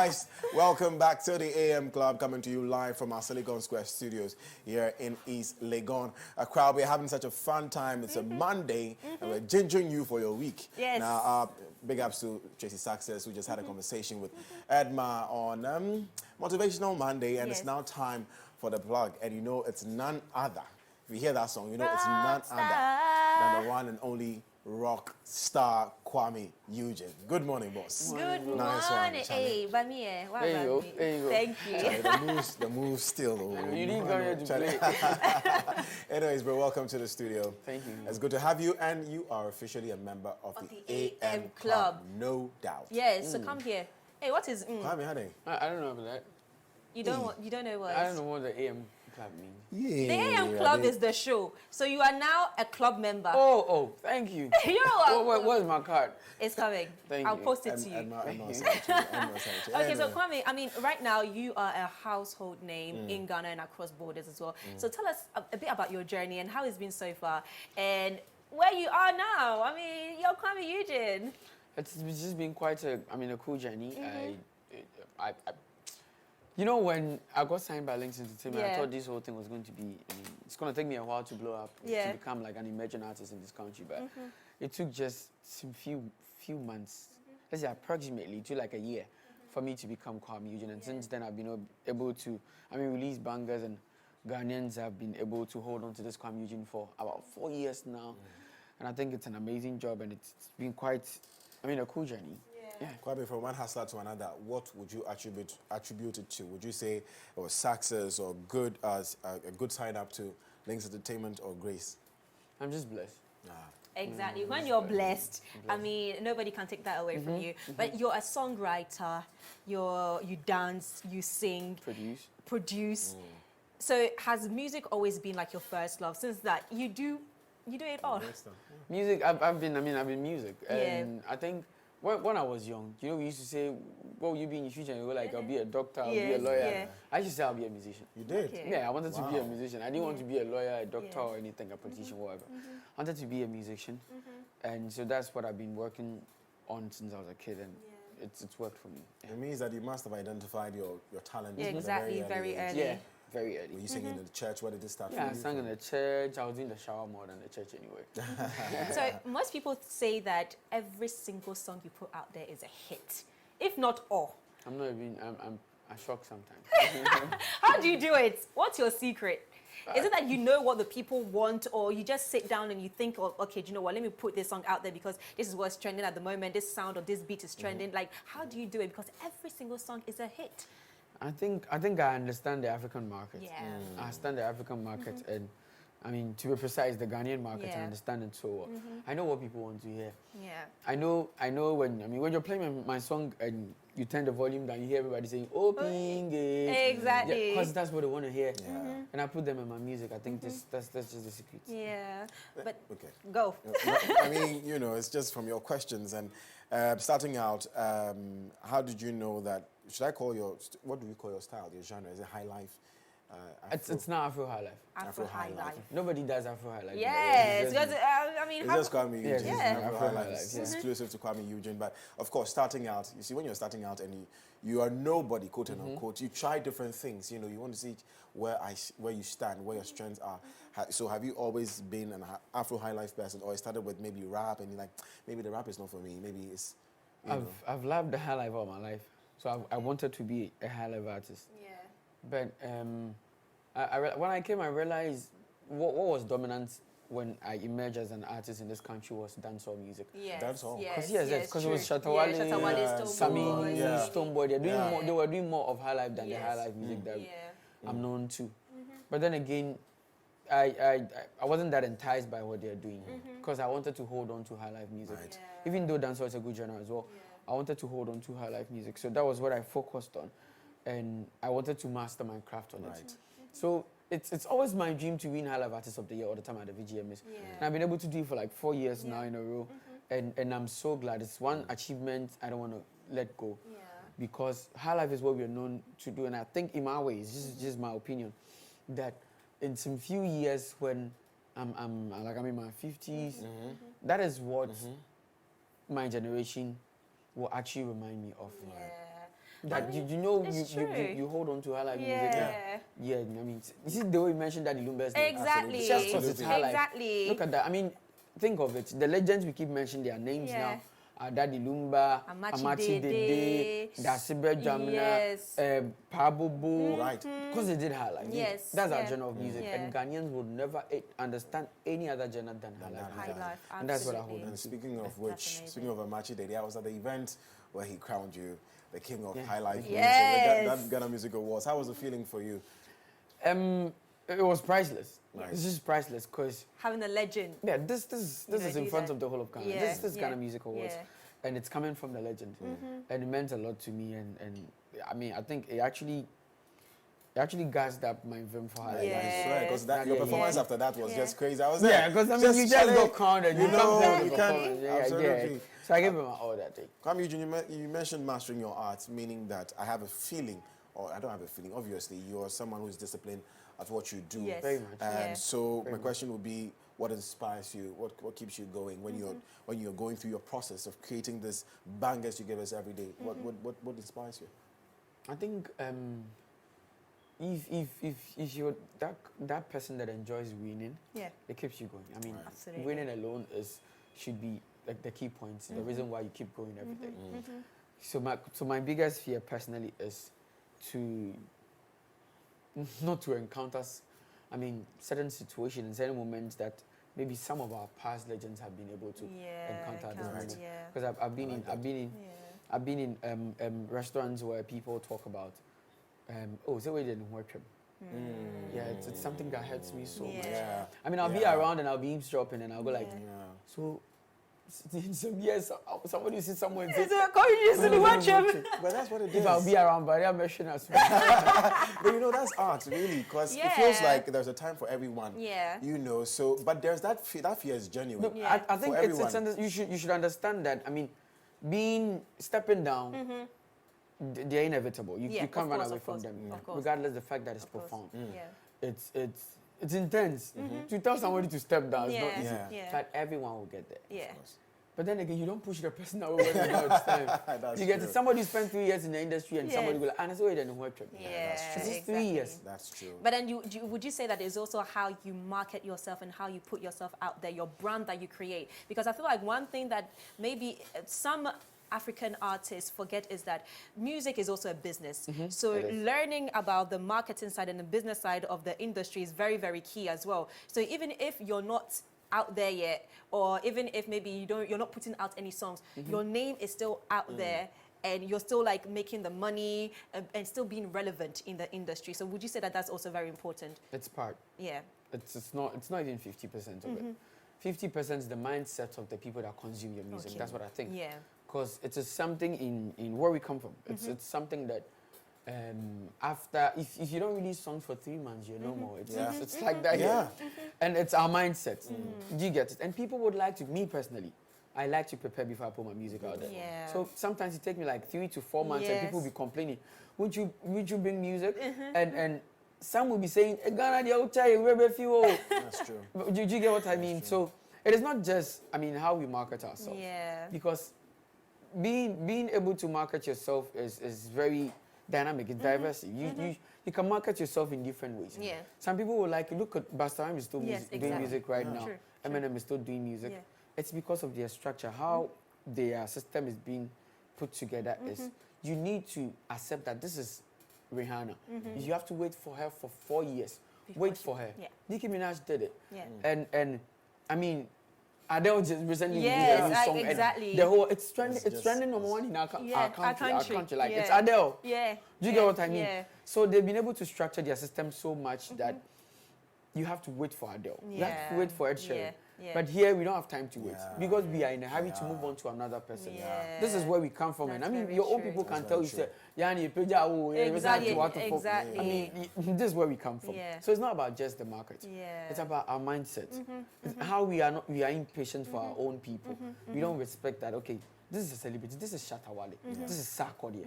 Guys, welcome back to the AM Club, coming to you live from our Silicon Square studios here in East Legon. A crowd, we're having such a fun time. It's a Monday, and we're gingering you for your week. Yes. Now, big ups to Tracy Success, who just had a conversation with Edma on Motivational Monday, and it's now time for the plug. And you know, it's none other. If you hear that song, you know it's none other than the one and only rock star Kuami Eugene. Good morning, boss. Good Nice morning. one, Charlie. Hey, Bami, There you go. There you go. Thank you. Charlie, the moves still. You didn't come here to play. Anyways, bro, welcome to the studio. Thank you. It's good to have you, and you are officially a member of the AM Club, no doubt. Yes, so come here. Hey, what is Kuami, how do you? I don't know about that. You don't know what? I don't know what the AM Club means. Yeah. The AM Club is the show. So you are now a club member. Oh, thank you. You're Where's my card? It's coming. Thank I'll you. post it to you. Okay, so Kwame, I mean, right now you are a household name in Ghana and across borders as well. So tell us a bit about your journey and how it's been so far and where you are now. I mean, you're Kuami Eugene. It's just been quite a cool journey. You know, when I got signed by Links Entertainment, I thought this whole thing was going to be, it's going to take me a while to blow up, to become like an emerging artist in this country. But it took just some few months, let's say approximately to like a year, for me to become Kuami Eugene. And since then, I've been able to, release bangers, and Ghanaians have been able to hold on to this Kuami Eugene for about 4 years now. And I think it's an amazing job, and it's been quite, a cool journey. Yeah. Kwame, from one hustler to another, what would you attribute it to? Would you say it was success or good as a good sign up to Links Entertainment or grace? I'm just blessed. Exactly. When you're blessed, I mean, nobody can take that away from you. But you're a songwriter, you dance, you sing, produce. So has music always been like your first love? Since that you do it all. Music, I've been music, and I think. When I was young, we used to say, what will you be in the future? And you were like, I'll be a doctor, I'll be a lawyer. I used to say I'll be a musician. You did? Okay. Yeah, I wanted to be a musician. I didn't want to be a lawyer, a doctor, or anything, a politician, whatever. I wanted to be a musician. And so that's what I've been working on since I was a kid, and it's worked for me. It means that you must have identified your talent. Yeah, exactly, very early. Yeah, very early. Were you singing in the church? Where did this start from? Yeah, I sang in the church. I was in the shower more than the church anyway. So most people say that every single song you put out there is a hit, if not all. I'm shocked sometimes. How do you do it? What's your secret? Is it that you know what the people want, or you just sit down and you think, oh, okay, do you know what, let me put this song out there because this is what's trending at the moment, this sound or this beat is trending. Like, how do you do it? Because every single song is a hit. I think I understand the African market. Yeah. I understand the African market, and to be precise, the Ghanaian market. I understand it so well. I know what people want to hear. Yeah. I know when you're playing my song and you turn the volume down, you hear everybody saying, "Oh, Pinge." Exactly. Because that's what they want to hear. Yeah. And I put them in my music. I think that's just the secret. Yeah. But Okay. go. I mean, it's just from your questions. And starting out, how did you know that, what do we call your style, your genre? Is it Highlife? It's not Afro Highlife. Afro Highlife. Nobody does Afro Highlife. Yes, because It's just Kuami Eugene. Afro Highlife. Highlife. It's exclusive to Kuami Eugene. But of course, starting out, you see, when you're starting out and you are nobody, quote and unquote, you try different things. You want to see where you stand, where your strengths are. So have you always been an Afro Highlife person, or it started with maybe rap and you're like, maybe the rap is not for me, maybe it's. I've loved the Highlife all my life, so I wanted to be a Highlife artist. Yeah. But when I came, I realized what was dominant when I emerged as an artist in this country was dancehall music. Yes. Dancehall. Because it was Shatawale, Sami, Stonebwoy. They were doing more of Highlife than the Highlife music that I'm known to. But then again, I wasn't that enticed by what they're doing because I wanted to hold on to Highlife music. Right. Even though dancehall is a good genre as well, I wanted to hold on to Highlife music. So that was what I focused on. And I wanted to master my craft on it. So it's always my dream to win Highlife Artist of the Year all the time at the VGMs. And I've been able to do it for like 4 years now in a row. And I'm so glad. It's one achievement I don't want to let go. Because Highlife is what we're known to do. And I think in my way, it's just my opinion, that in some few years when I'm in my 50s, that is what my generation will actually remind me of. Yeah. That you hold on to Highlife music. Yeah, I mean, you see the way you mentioned Daddy Lumba's name. Exactly. Just because it's Highlife. Exactly. Look at that. I mean, think of it. The legends we keep mentioning their names now. Daddy Lumba, Amachi Dede, Dasibe Jamina, Pabubu. Right. Because they did Highlife. Yes. That's our genre of music. And Ghanaians would never understand any other genre than Highlife. And that's what I hold on And to. speaking of which, speaking of Amachi Dede, I was at the event where he crowned you the king of Highlife music, that Ghana Music Awards. How was the feeling for you? It was priceless. Right. It's just priceless because having a legend. Yeah, this is in front of the whole of Ghana. This is Ghana Music Awards, and it's coming from the legend, and it meant a lot to me. And I mean, I think it actually gassed up my vim for Highlife. Yeah, because your performance after that was just crazy. I was there. Yeah, because I mean, you just got crowned and you can't. Absolutely. So I gave him all that day. Kuami Eugene, you mentioned mastering your art, meaning that I have a feeling, or I don't have a feeling. Obviously, you're someone who's disciplined at what you do. Yes. Very much. And so my question would be, what inspires you? What keeps you going when you're going through your process of creating this bangers you give us every day? What inspires you? I think if you're that person that enjoys winning, it keeps you going. I mean, winning alone should be like the key points, the reason why you keep going every day. So my biggest fear personally is to not to encounter, I mean, certain situations and certain moments that maybe some of our past legends have been able to encounter at this moment. Because I've been in restaurants where people talk about, so we didn't work him. Yeah, it's something that hurts me so much. I mean, I'll be around and I'll be eavesdropping and I'll go like, so in some years, somebody will see someone and say, watch him. But that's what it is. If I'll be around, but I'm mentioning as well. But you know, that's art, really, because it feels like there's a time for everyone. You know, so, but there's that fear is genuine. I think you should understand that, I mean, stepping down, they're inevitable. You can't run away from them, regardless of the fact that it's profound. It's intense. To tell somebody to step down is not easy. But everyone will get there. But then again, you don't push the person away when it's time. You get somebody spent 3 years in the industry and somebody will like, and it's already didn't work. That's true. It's 3 years. That's true. But then would you say that it's also how you market yourself and how you put yourself out there, your brand that you create? Because I feel like one thing that maybe some African artists forget is that music is also a business. So learning about the marketing side and the business side of the industry is very, very key as well. So even if you're not out there yet, or even if maybe you're not putting out any songs, your name is still out there and you're still like making the money and still being relevant in the industry. So would you say that that's also very important? It's part. Yeah. It's not even 50% of it. 50% is the mindset of the people that consume your music. That's what I think. Yeah. Because it's something in where we come from. It's something that after, if you don't release songs for 3 months, you're no more. It's like that here. And it's our mindset. Do you get it? And people would like to, me personally, I like to prepare before I put my music out there. So sometimes it takes me like 3 to 4 months and people will be complaining, would you bring music? And some will be saying, Ghana, that's true. Do you get what I mean? So it is not just, I mean, how we market ourselves. Because being able to market yourself is very dynamic. It's diverse. You can market yourself in different ways. Some people will like, look at Basta Rhymes is still doing music right now. Eminem is still doing music. It's because of their structure, how their system is being put together. Is you need to accept that this is Rihanna. You have to wait for her for 4 years. Wait for her. Nicki Minaj did it. And I mean, Adele just recently released a new song. Exactly. The whole it's trending number one in our country. Like it's Adele. Do you get what I mean? So they've been able to structure their system so much that you have to wait for Adele. You have to wait for Ed Sheeran. But here we don't have time to wait because we are in a hurry to move on to another person. This is where we come from, and I mean your old people can tell you say, exactly. I mean this is where we come from. So it's not about just the market. It's about our mindset. It's how we are impatient for our own people. We don't respect that. Okay, this is a celebrity. This is Shatawale. This is Sarkodie.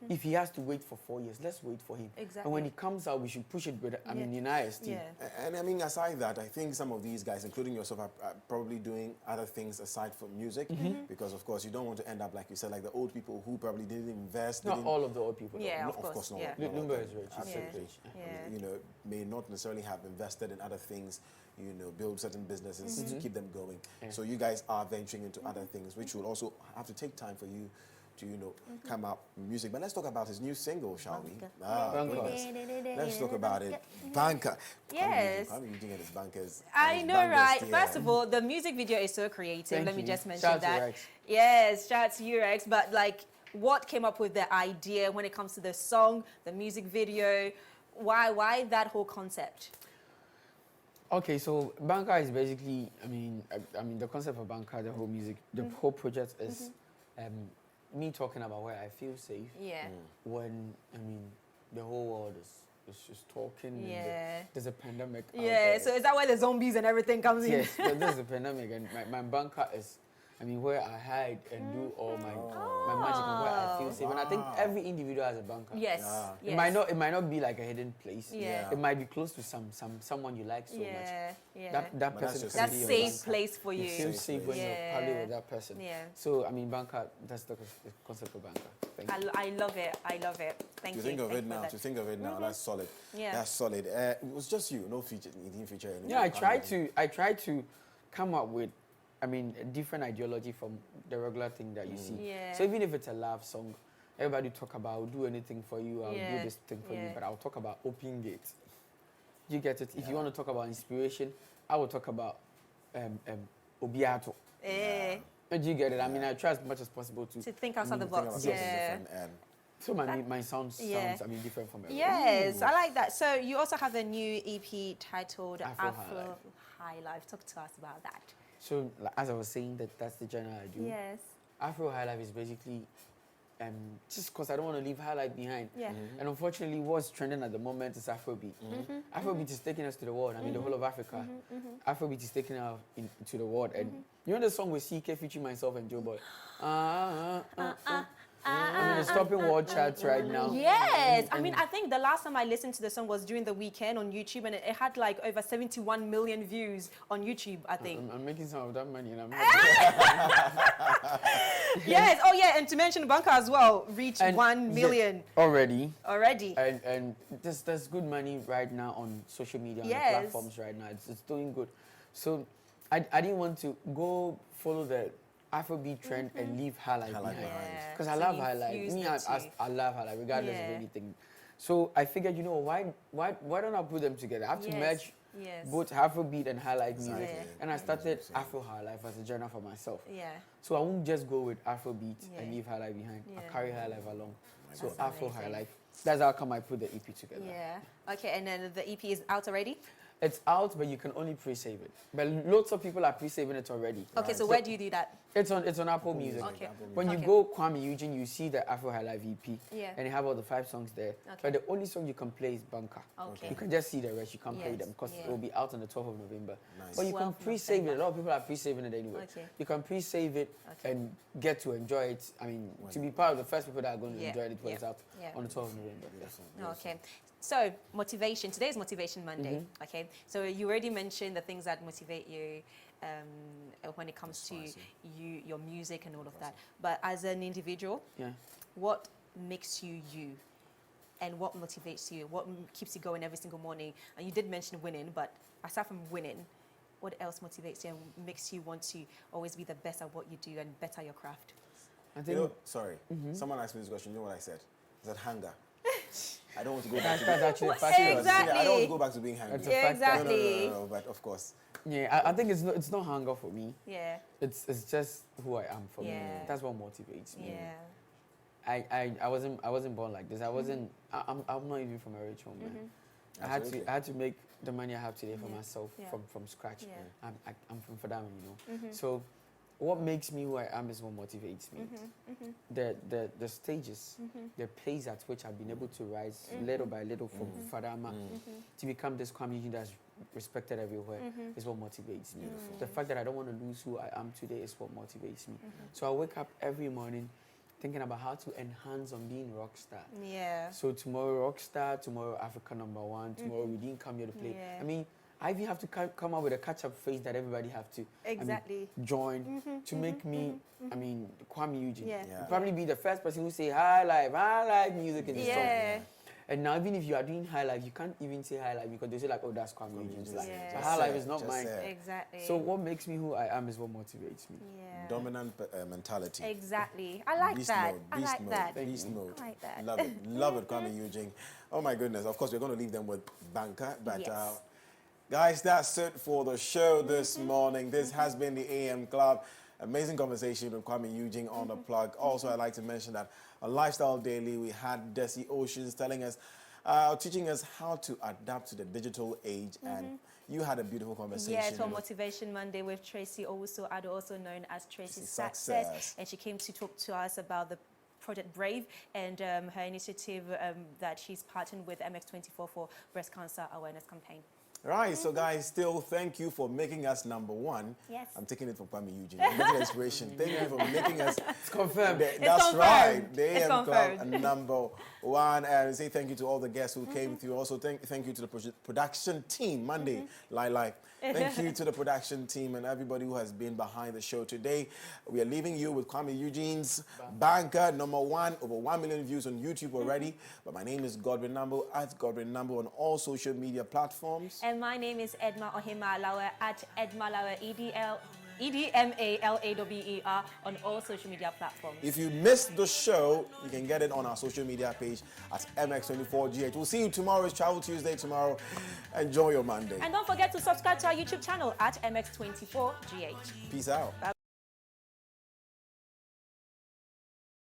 If he has to wait for 4 years, let's wait for him. Exactly. And when he comes out, we should push it with, I mean, United States. And I mean, aside that, I think some of these guys, including yourself, are probably doing other things aside from music, because of course you don't want to end up like you said, like the old people who probably didn't invest. Not all of the old people. Yeah, No, of course. not. Yeah. Lumba is rich. Absolutely. Yeah. You know, may not necessarily have invested in other things, you know, build certain businesses to keep them going. So you guys are venturing into other things, which will also have to take time for you to, you know, come out with music. But let's talk about his new single, shall we? Goodness. Let's talk about it. Bangkok. Yes. Kuami Eugene and his bankers. I know, right? First of all, the music video is so creative. Let me just mention Shout out to that. Rex. Yes, shout out to you, Rex. But like, what came up with the idea when it comes to the song, the music video? Why that whole concept? Okay, so Bangkok is basically, I mean, the concept of Bangkok, the whole music, the whole project is me talking about where I feel safe. Yeah. When, I mean, the whole world is just talking. Yeah. And there's a pandemic. out Yeah. there. So is that why the zombies and everything comes in? Yes, there's a pandemic, and my Bangkok is, I mean, where I hide and do all my magic and where I feel safe. And I think every individual has a Bangkok. Yes. Yeah. Yes. It might not be like a hidden place. Yeah. It might be close to someone you like so much. Yeah. That But that's person just can That's be your safe Bangkok. place for You you. feel safe when you're partying Yeah. with that person. Yeah. So I mean, Bangkok. That's the concept of Bangkok. Thank you. I love it. I love it. Thank To you. think of Thank it you for now, that. to think of it now, that's solid. Yeah. That's solid. It was just you, no feature, you didn't feature anyone. Yeah, I tried to come up with, I mean, a different ideology from the regular thing that you see. Yeah. So even if it's a love song, everybody talk about, I'll do anything for you, I'll Yeah. do this thing for you, Yeah. but I'll talk about opening gates. You get it? If you want to talk about inspiration, I will talk about Obiato. Eh. Do you get it? I mean, I try as much as possible to. To think outside the Think about box. something Yeah. different and So my sounds, Yeah. I mean, different from everyone. Yes, I like that. So you also have a new EP titled Afro Afro Highlife. Talk to us about that. So like, as I was saying, that's the genre I do. Yes. Afro Highlife is basically just because I don't want to leave Highlife behind. Yeah. And unfortunately, what's trending at the moment is Afrobeat. Afrobeat is taking us to the world. I mean, the whole of Africa. Afrobeat is taking us to the world. And you know the song with CK featuring myself and Joe Boy? I mean, it's topping world charts right now. Yes. I mean, I think the last time I listened to the song was during the weekend on YouTube, and it had like over 71 million views on YouTube, I think. I'm making some of that money, and I'm Yes. Oh, yeah. And to mention Banka as well, reached 1 million already. already. And there's good money right now on social media, on the Yes. platforms right now. It's doing good. So I didn't want to go follow the Afrobeat trend and leave Highlife behind. Yeah. Because I So love you Highlife. fused Me, the two. I love Highlife, regardless Yeah. of anything. So I figured, you know, why don't I put them together? I have to Yes. merge Yes. both Afrobeat and Highlife music. Yeah. And I started Afro Highlife as a genre for myself. Yeah. So I won't just go with Afrobeat Yeah. and leave Highlife behind. Yeah. I carry Highlife along. So That's Afro amazing. Highlife. That's how come I put the EP together. Yeah. Okay. And then the EP is out already? It's out, but you can only pre-save it. But lots of people are pre-saving it already. Okay. So where do you do that? It's on Apple Music. Okay. When you Okay. go Kuami Eugene, you see the Afro Highlife EP. Yeah. And you have all the 5 songs there. Okay. But the only song you can play is Banka. Okay. You can just see the rest. You can't play Yes, them because yeah. it will be out on the 12th of November. Nice. But you can 12th pre-save it. November. A lot of people are pre-saving it anyway. Okay. You can pre-save it Okay. and get to enjoy it. I mean, to be part of the first people that are going to Yeah, enjoy it when it's yeah, out yeah. on the 12th of November. Okay. So motivation. Today is Motivation Monday. Okay. So you already mentioned the things that motivate you when it comes to your music and all of that. But as an individual, Yeah. what makes you you? And what motivates you? What keeps you going every single morning? And you did mention winning, but aside from winning, what else motivates you and makes you want to always be the best at what you do and better your craft? I You think know, sorry, someone asked me this question. You know what I said? I said hunger. I don't want to go back to that's actually a Well, fact. exactly. I don't want to go back to being hungry. That's a Yeah, fact. exactly. No, but of course. Yeah, I think it's not hunger for me. Yeah. It's just who I am for me. Yeah. That's what motivates me. Yeah. I wasn't born like this. I wasn't. I'm not even from a rich home, man. Absolutely. I had to make the money I have today for Yeah. myself Yeah. from scratch. Yeah. I'm from Fadama, you know. So what makes me who I am is what motivates me. The stages, the pace at which I've been able to rise little by little from Fadama to become this Kuami Eugene that's respected everywhere is what motivates me. The fact that I don't want to lose who I am today is what motivates me. So I wake up every morning thinking about how to enhance on being rock star. Yeah. So tomorrow rock star, tomorrow Africa #1, tomorrow we didn't come here to play. Yeah. I mean, I even have to come up with a catch-up phrase that everybody have to join to make me, I mean, Kuami Eugene. Yeah. You'll probably be the first person who say Highlife music in the song. And now even if you are doing Highlife, you can't even say Highlife because they say like, oh, that's Kuami Eugene's life. So Highlife is not mine. Exactly. So what makes me who I am is what motivates me. Yeah. Dominant mentality. Exactly. I like Beast that. mode, I beast like mode, that. Beast mode. I like that. Love it. Love it, Kuami Eugene. Oh my goodness. Of course, we're going to leave them with Bangkok, but Yes. guys, that's it for the show this morning. This has been the AM Club. Amazing conversation with Kuami Eugene on the plug. Also, I'd like to mention that on Lifestyle Daily, we had Desi Oceans telling us, teaching us how to adapt to the digital age, and you had a beautiful conversation. Yes, for Motivation Monday with Tracy Owusu, also known as Tracy Success, and she came to talk to us about the Project Brave and her initiative that she's partnered with MX24 for breast cancer awareness campaign. Right, so guys, still thank you for making us #1. Yes. I'm taking it from Kuami Eugene. I'm getting inspiration. Thank you for making us. It's confirmed. That's confirmed. right. The It's AM Club confirmed. #1. And say thank you to all the guests who came through. Also, thank you to the production team, Monday, Highlife. Thank you to the production team and everybody who has been behind the show today. We are leaving you with Kuami Eugene's Banker #1, over 1 million views on YouTube already. But my name is Godwin Nambo, at Godwin Nambo on all social media platforms. And my name is Edma Ohima-Lawer at Edma-Lawer, EDMALAWER on all social media platforms. If you missed the show, you can get it on our social media page at MX24GH. We'll see you tomorrow. It's Travel Tuesday tomorrow. Enjoy your Monday. And don't forget to subscribe to our YouTube channel at MX24GH. Peace out. Bye.